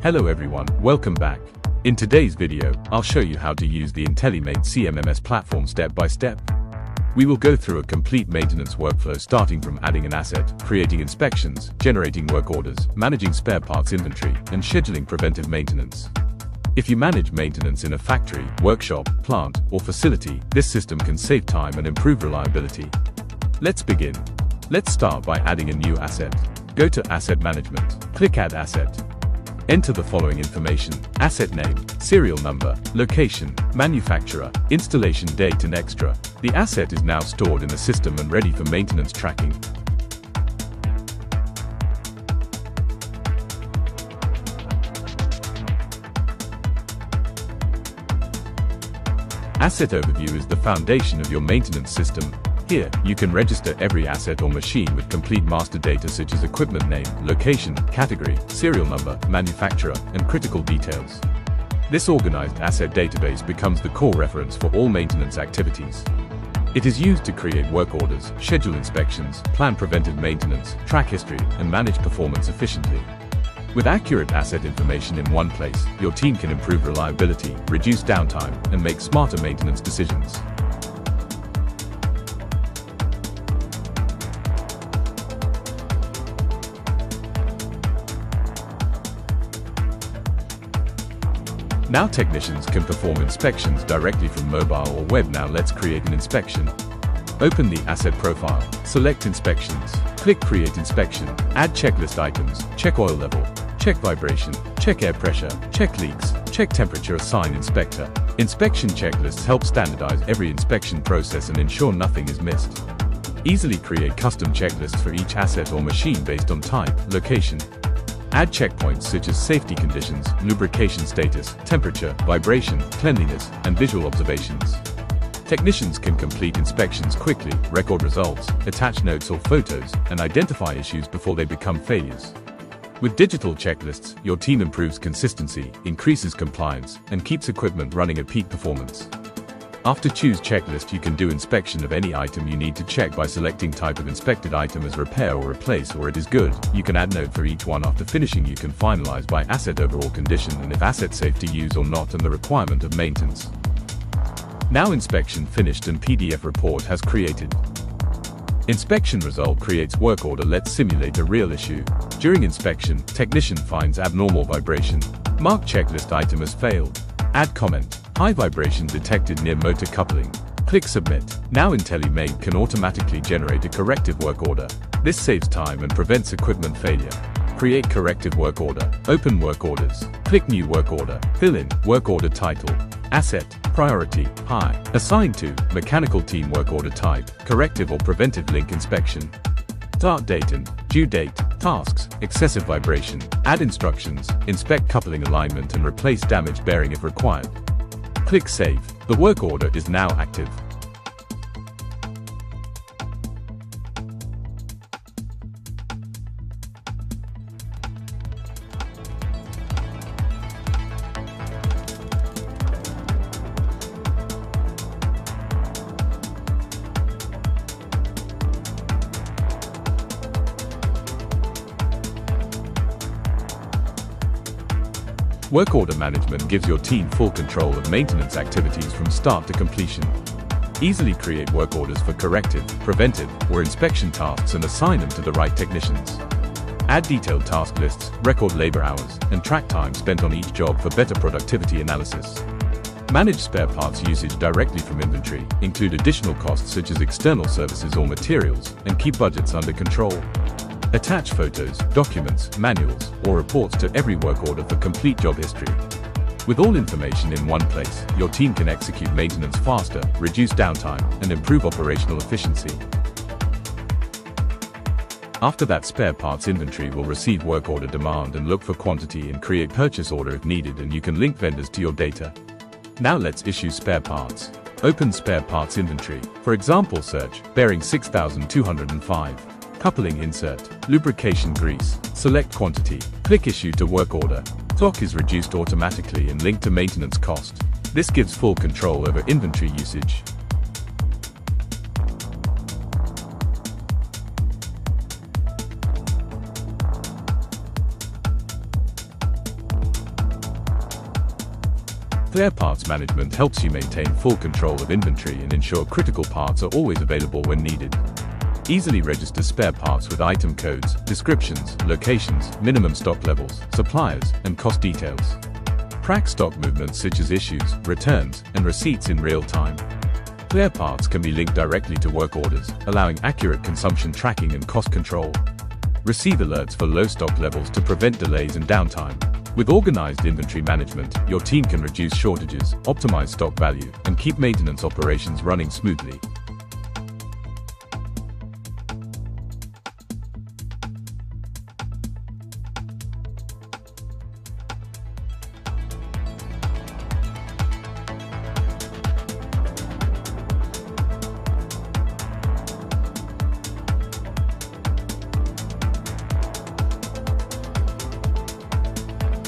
Hello everyone, welcome back. In today's video, I'll show you how to use the IntelliMaint CMMS platform step by step. We will go through a complete maintenance workflow starting from adding an asset, creating inspections, generating work orders, managing spare parts inventory, and scheduling preventive maintenance. If you manage maintenance in a factory, workshop, plant, or facility, this system can save time and improve reliability. Let's begin. Let's start by adding a new asset. Go to Asset Management, click Add Asset. Enter the following information: asset name, serial number, location, manufacturer, installation date and extra. The asset is now stored in the system and ready for maintenance tracking. Asset Overview is the foundation of your maintenance system. Here, you can register every asset or machine with complete master data such as equipment name, location, category, serial number, manufacturer, and critical details. This organized asset database becomes the core reference for all maintenance activities. It is used to create work orders, schedule inspections, plan preventive maintenance, track history, and manage performance efficiently. With accurate asset information in one place, your team can improve reliability, reduce downtime, and make smarter maintenance decisions. Now technicians can perform inspections directly from mobile or web. Now let's create an inspection. Open the asset profile, select inspections, click create inspection, add checklist items, check oil level, check vibration, check air pressure, check leaks, check temperature, assign inspector. Inspection checklists help standardize every inspection process and ensure nothing is missed. Easily create custom checklists for each asset or machine based on type, location. Add checkpoints such as safety conditions, lubrication status, temperature, vibration, cleanliness, and visual observations. Technicians can complete inspections quickly, record results, attach notes or photos, and identify issues before they become failures. With digital checklists, your team improves consistency, increases compliance, and keeps equipment running at peak performance. After choose checklist, you can do inspection of any item you need to check by selecting type of inspected item as repair or replace, or it is good. You can add note for each one. After finishing, you can finalize by asset overall condition and if asset safe to use or not and the requirement of maintenance. Now inspection finished and PDF report has created. Inspection result creates work order. Let's simulate a real issue. During inspection, technician finds abnormal vibration. Mark checklist item as failed. Add comment: high vibration detected near motor coupling. Click submit. Now IntelliMaint can automatically generate a corrective work order. This saves time and prevents equipment failure. Create corrective work order. Open work orders. Click new work order. Fill in work order title. Asset, priority, high. Assign to mechanical team. Work order type, corrective or preventive. Link inspection. Start date and due date. Tasks, excessive vibration. Add instructions, inspect coupling alignment and replace damaged bearing if required. Click save. The work order is now active. Work order management gives your team full control of maintenance activities from start to completion. Easily create work orders for corrective, preventive, or inspection tasks and assign them to the right technicians. Add detailed task lists, record labor hours, and track time spent on each job for better productivity analysis. Manage spare parts usage directly from inventory, include additional costs such as external services or materials, and keep budgets under control. Attach photos, documents, manuals, or reports to every work order for complete job history. With all information in one place, your team can execute maintenance faster, reduce downtime, and improve operational efficiency. After that, spare parts inventory will receive work order demand and look for quantity and create purchase order if needed, and you can link vendors to your data. Now let's issue spare parts. Open spare parts inventory. For example, search bearing 6205. Coupling insert, lubrication grease, select quantity, click issue to work order. Stock is reduced automatically and linked to maintenance cost. This gives full control over inventory usage. Spare parts management helps you maintain full control of inventory and ensure critical parts are always available when needed. Easily register spare parts with item codes, descriptions, locations, minimum stock levels, suppliers, and cost details. Track stock movements such as issues, returns, and receipts in real time. Spare parts can be linked directly to work orders, allowing accurate consumption tracking and cost control. Receive alerts for low stock levels to prevent delays and downtime. With organized inventory management, your team can reduce shortages, optimize stock value, and keep maintenance operations running smoothly.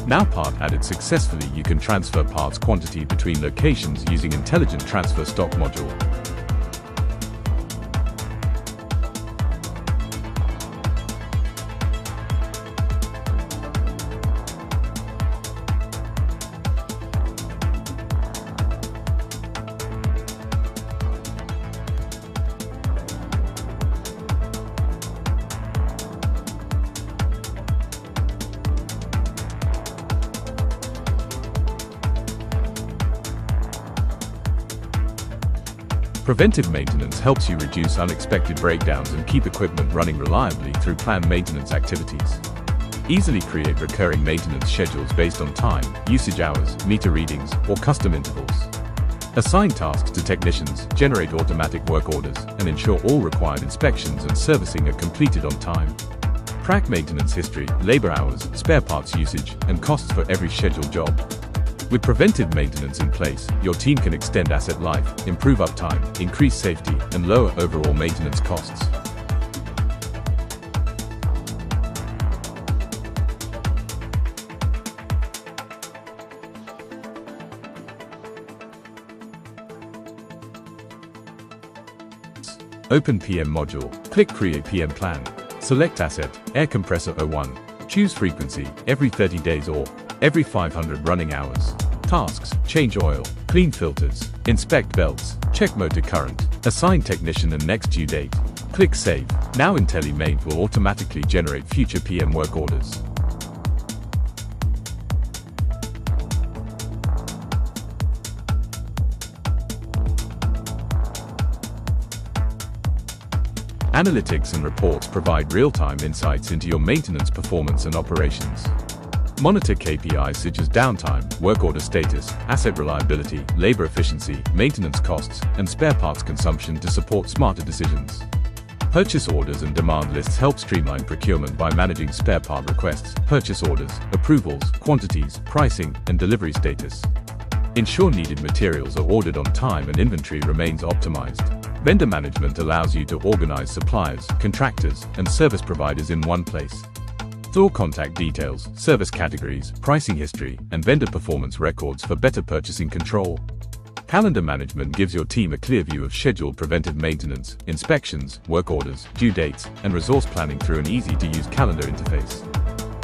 Now part added successfully, you can transfer parts quantity between locations using Intelligent Transfer Stock module. Preventive maintenance helps you reduce unexpected breakdowns and keep equipment running reliably through planned maintenance activities. Easily create recurring maintenance schedules based on time, usage hours, meter readings, or custom intervals. Assign tasks to technicians, generate automatic work orders, and ensure all required inspections and servicing are completed on time. Track maintenance history, labor hours, spare parts usage, and costs for every scheduled job. With preventive maintenance in place, your team can extend asset life, improve uptime, increase safety, and lower overall maintenance costs. Open PM module. Click Create PM Plan. Select Asset, Air Compressor 01. Choose frequency, every 30 days or every 500 running hours. Tasks, change oil, clean filters, inspect belts, check motor current, assign technician and next due date. Click Save. Now IntelliMaint will automatically generate future PM work orders. Analytics and reports provide real-time insights into your maintenance performance and operations. Monitor KPIs such as downtime, work order status, asset reliability, labor efficiency, maintenance costs, and spare parts consumption to support smarter decisions. Purchase orders and demand lists help streamline procurement by managing spare part requests, purchase orders, approvals, quantities, pricing, and delivery status. Ensure needed materials are ordered on time and inventory remains optimized. Vendor management allows you to organize suppliers, contractors, and service providers in one place. Store contact details, service categories, pricing history, and vendor performance records for better purchasing control. Calendar management gives your team a clear view of scheduled preventive maintenance, inspections, work orders, due dates, and resource planning through an easy-to-use calendar interface.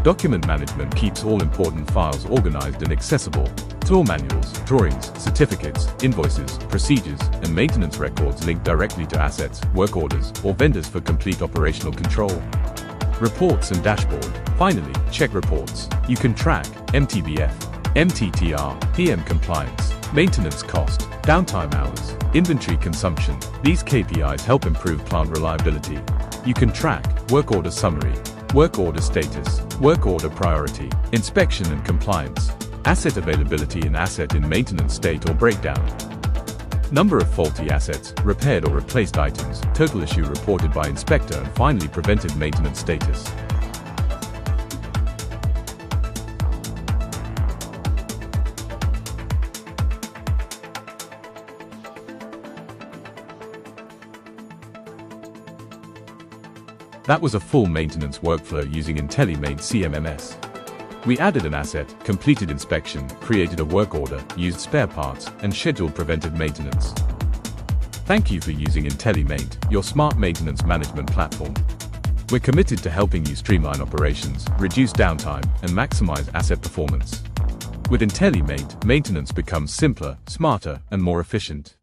Document management keeps all important files organized and accessible. Tool manuals, drawings, certificates, invoices, procedures, and maintenance records linked directly to assets, work orders, or vendors for complete operational control. Reports and dashboard. Finally, check reports. You can track MTBF, MTTR, PM compliance, maintenance cost, downtime hours, inventory consumption. These KPIs help improve plant reliability. You can track work order summary, work order status, work order priority, inspection and compliance, asset availability and asset in maintenance state or breakdown, number of faulty assets, repaired or replaced items, total issue reported by inspector, and finally preventive maintenance status. That was a full maintenance workflow using IntelliMaint CMMS. We added an asset, completed inspection, created a work order, used spare parts, and scheduled preventive maintenance. Thank you for using IntelliMaint, your smart maintenance management platform. We're committed to helping you streamline operations, reduce downtime, and maximize asset performance. With IntelliMaint, maintenance becomes simpler, smarter, and more efficient.